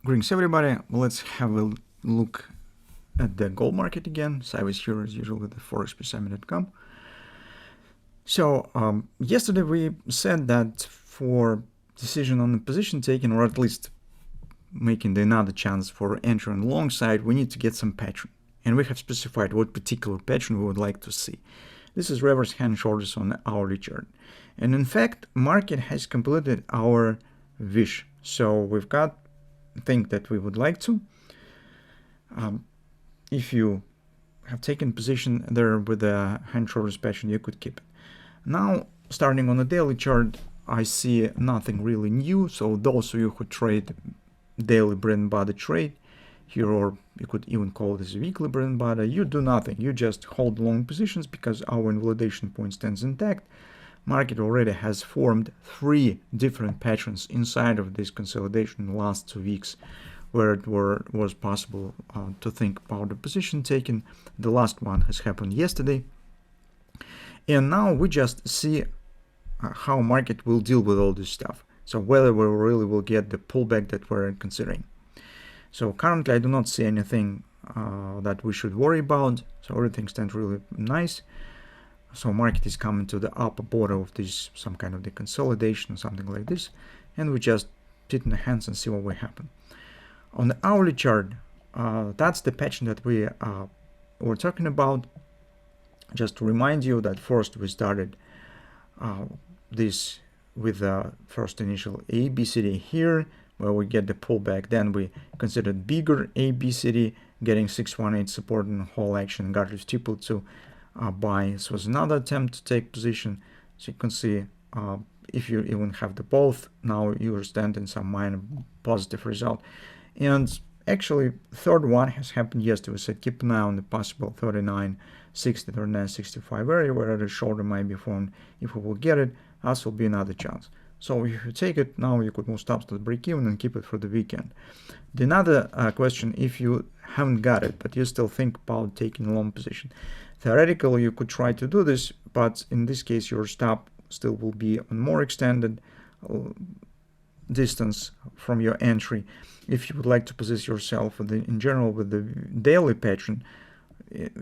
Greetings everybody, let's have a look at the gold market again. Sive is here as usual with the forexpeacearmy.com. So yesterday we said that for decision on the position taken, or at least making another chance for entry on the long side, we need to get some pattern. And we have specified what particular pattern we would like to see. This is reverse hand shoulders on the hourly chart. And in fact, market has completed our wish. So we've got thing that we would like to. If you have taken position there with a hand shoulders pattern, you could keep it. Now, starting on the daily chart, I see nothing really new. So those of you who trade daily bread and butter trade here, or you could even call this weekly bread and butter, you do nothing. You just hold long positions because our invalidation point stands intact. Market already has formed 3 different patterns inside of this consolidation in the last 2 weeks, where it was possible to think about the position taken. The last one has happened yesterday. And now we just see how market will deal with all this stuff. So whether we really will get the pullback that we're considering. So currently I do not see anything that we should worry about. So everything stands really nice. So market is coming to the upper border of this, some kind of the consolidation or something like this. And we just sit in the hands and see what will happen. On the hourly chart, that's the pattern that we were talking about. Just to remind you that first we started this with the first initial ABCD here, where we get the pullback. Then we considered bigger ABCD, getting 618 support and whole action, got it steepled to buy. This was another attempt to take position. So you can see if you even have the both, now you are standing some minor positive result. And actually, third one has happened yesterday. We said keep an eye on the possible 39.60, 39.65 area where the shoulder might be formed. If we will get it, that will be another chance. So if you take it now, you could move stops to the break even and keep it for the weekend. The another question, if you haven't got it, but you still think about taking a long position, theoretically you could try to do this, but in this case your stop still will be on more extended distance from your entry. If you would like to position yourself in general with the daily pattern,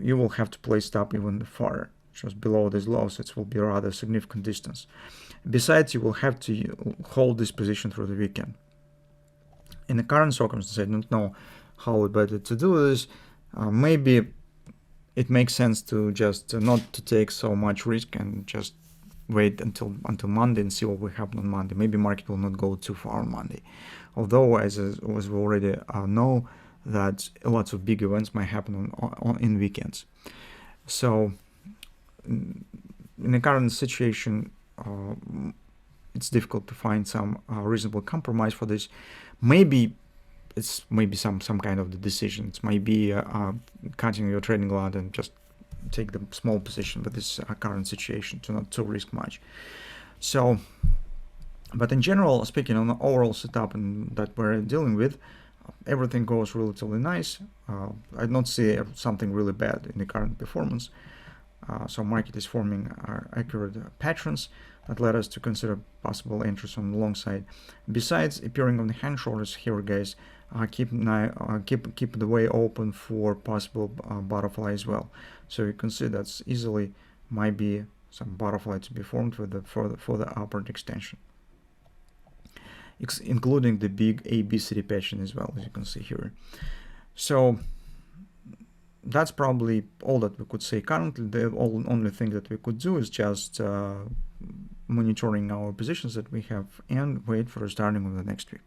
you will have to place stop even farther, just below these lows. It will be a rather significant distance. Besides, you will have to hold this position through the weekend. In the current circumstances, I don't know how better to do this. Maybe it makes sense to just not to take so much risk and just wait until Monday and see what will happen on Monday. Maybe market will not go too far on Monday. Although, as we already know, that lots of big events might happen in weekends. So in the current situation, it's difficult to find some reasonable compromise for this. Maybe it's some kind of the decision. It might be cutting your trading lot and just take the small position with this current situation to not to risk much. So, but in general, speaking on the overall setup and that we're dealing with, everything goes relatively nice. I do not see something really bad in the current performance. So market is forming accurate patterns that led us to consider possible entries on the long side. Besides appearing on the hand shoulders here, guys, keep the way open for possible butterfly as well. So you can see that's easily might be some butterfly to be formed with the for the upward extension, including the big ABCD pattern as well, as you can see here. So that's probably all that we could say currently. The only thing that we could do is just monitoring our positions that we have and wait for the starting of the next week.